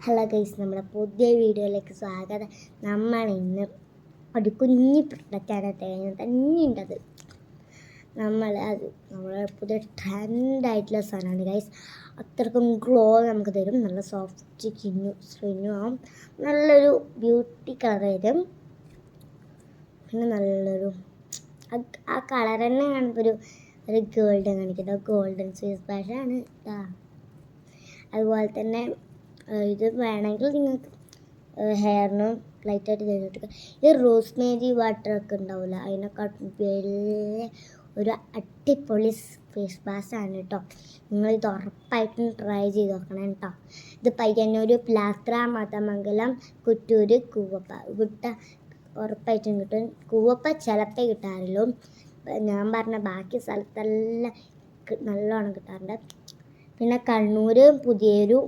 Hello guys, നമ്മുടെ പുതിയ വീഡിയോയിലേക്ക് സ്വാഗതം. നമ്മൾ ഇന്ന് ഒരു കുഞ്ഞു പ്രൊഡക്റ്റാണ് തന്നെയുണ്ടത്. നമ്മളെ പുതിയ ട്രെൻഡായിട്ടുള്ള സാധനമാണ് ഗൈസ്. അത്രക്കും ഗ്ലോ നമുക്ക് തരും. നല്ല സോഫ്റ്റ് സ്കിന്നും ആവും. നല്ലൊരു ബ്യൂട്ടി കളർ തരും. പിന്നെ നല്ലൊരു ആ കളർ തന്നെ കാണുമ്പോൾ ഒരു ഗോൾഡൻ കാണിക്കുന്നത്. ഗോൾഡൻ ഫേസ് വാഷാണ്. അതുപോലെ തന്നെ ഇത് വേണമെങ്കിൽ നിങ്ങൾക്ക് ഹെയറിന് ലൈറ്റായിട്ട് ചെയ്തിട്ട് ഈ റോസ്മേരി വാട്ടറൊക്കെ ഉണ്ടാവില്ല, അതിനെക്കാട്ടും വലിയ ഒരു അടിപൊളി ഫേസ് വാഷാണ് കേട്ടോ. നിങ്ങളിത് ഉറപ്പായിട്ടും ട്രൈ ചെയ്ത് നോക്കണം കേട്ടോ. ഇത് പയ്യന്നൂർ, പ്ലാത്ര, മാതമംഗലം, കുറ്റൂർ, കൂവപ്പ ഉറപ്പായിട്ടും കിട്ടും. കൂവപ്പ ചിലപ്പോൾ കിട്ടാറുള്ളൂ. ഞാൻ പറഞ്ഞ ബാക്കി സ്ഥലത്തെല്ലാം നല്ലോണം കിട്ടാറുണ്ട്. പിന്നെ കണ്ണൂർ, പുതിയൊരു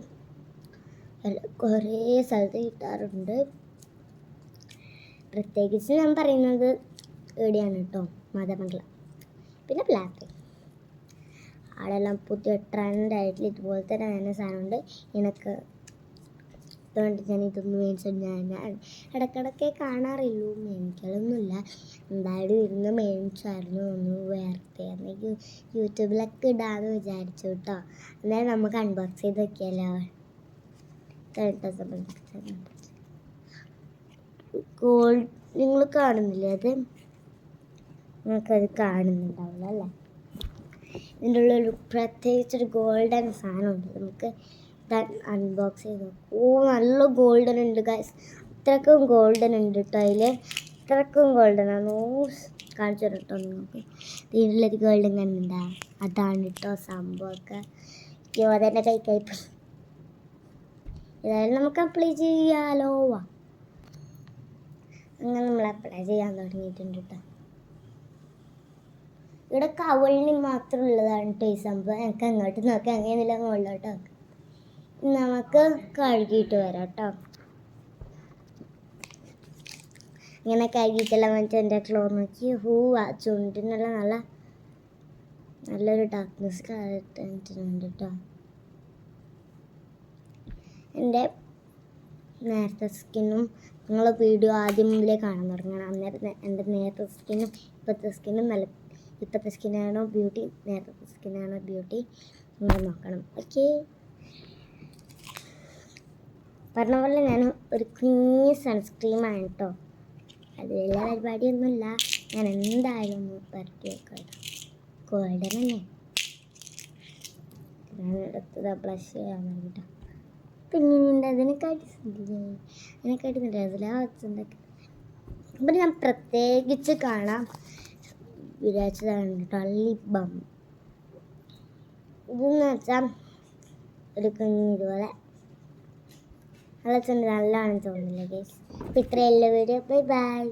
കുറേ സ്ഥലത്ത് കിട്ടാറുണ്ട്. പ്രത്യേകിച്ച് ഞാൻ പറയുന്നത് എവിടെയാണ് കേട്ടോ, മാതമംഗലം, പിന്നെ പ്ലാറ്റ്. ആളെല്ലാം പുതിയ ട്രെൻഡായിട്ടുള്ള ഇതുപോലെ തന്നെ സാധനമുണ്ട്. എനിക്ക് അതുകൊണ്ട് ഞാൻ ഇതൊന്നും മേടിച്ചിട്ട് ഞാൻ ഇടയ്ക്കിടയ്ക്ക് കാണാറില്ലൂ. മേടിക്കലൊന്നുമില്ല. എന്തായാലും ഇരുന്ന് മേടിച്ചായിരുന്നു. ഒന്ന് വേർത്തെ യൂട്യൂബിലൊക്കെ ഇടാമെന്ന് വിചാരിച്ചു കേട്ടോ. എന്നാലും നമുക്ക് അൺബോക്സ് ചെയ്ത് നോക്കിയാലോ. ഗോൾഡ് നിങ്ങൾ കാണുന്നില്ലേ? നിങ്ങൾക്കത് കാണുന്നുണ്ടാവില്ല അല്ലേ? ഇതിൻ്റെ ഉള്ളൊരു പ്രത്യേകിച്ചൊരു ഗോൾഡൻ സാധനമുണ്ട്. നമുക്ക് അൺബോക്സ് ചെയ്ത് നോക്കാം. നല്ല ഗോൾഡൻ ഉണ്ട് ഗൈസ്. അത്രക്കും ഗോൾഡൻ ഉണ്ട് കേട്ടോ. അതിൽ അത്രക്കും ഗോൾഡനാണ്. കാണിച്ചു തരാം കേട്ടോ നിങ്ങൾക്ക്. ഇതിലുള്ളൊരു ഗോൾഡൻ കണ്ടുണ്ടാ, അതാണ് കേട്ടോ സംഭവമൊക്കെ. അതന്നെ കൈപ്പ്. ഏതായാലും നമുക്ക് അപ്ലൈ ചെയ്യാലോ. അങ്ങനെ നമ്മൾ അപ്ലൈ ചെയ്യാൻ തുടങ്ങിയിട്ടുണ്ട് കേട്ടോ. ഇവിടെ കവളിന് മാത്രം ഉള്ളതാണ് കേട്ടോ ഈ സംഭവം. എനിക്ക് അങ്ങോട്ട് നോക്കാം, അങ്ങനെയൊന്നുമില്ല, മുകളിലോട്ട് നോക്കാം. നമുക്ക് കഴുകിയിട്ട് വരാം കേട്ടോ. ഇങ്ങനെ കഴുകിയിട്ടെല്ലാം വന്നിട്ട് എൻ്റെ ക്ലോ നോക്കി ചുണ്ടിനുള്ള നല്ലൊരു ഡാർക്ക്നെസ് കാണിച്ചിട്ടുണ്ട് കേട്ടോ. എൻ്റെ നേരത്തെ സ്കിന്നും നിങ്ങൾ വീഡിയോ ആദ്യം മുതലേ കാണാൻ തുടങ്ങണം. അന്നേരം എൻ്റെ നേരത്തെ സ്കിന്നും ഇപ്പോഴത്തെ സ്കിന്നാണോ ബ്യൂട്ടി, നേരത്തെ സ്കിന്നാണോ ബ്യൂട്ടി നിങ്ങൾ നോക്കണം. ഓക്കെ, പറഞ്ഞ പോലെ ഞാൻ ഒരു കുഞ്ഞ് സൺസ്ക്രീമാണ് കേട്ടോ. അത് വലിയ പരിപാടിയൊന്നുമില്ല. ഞാൻ എന്തായാലും ഒന്ന് പരട്ടി വെക്കാം. ഗോൾഡൻ തന്നെ ഞാൻ എടുത്തത് ബ്ലഷ് ചെയ്യാൻ വേണ്ടിയിട്ടോ. പിന്നെ അതിനെക്കാട്ടി അതിലാവച്ചുണ്ടാക്കി. അപ്പം ഞാൻ പ്രത്യേകിച്ച് കാണാൻ വിചാരിച്ചതാണ് കേട്ടോ ലിപ് ബാം. ഇതെന്ന് വെച്ചാൽ ഒരു കുഞ്ഞ് ഇതുപോലെ നല്ലതാണെന്ന് തോന്നുന്നില്ല ഗൈസ്. ഇത്രയുള്ള വീഡിയോ. Bye bye.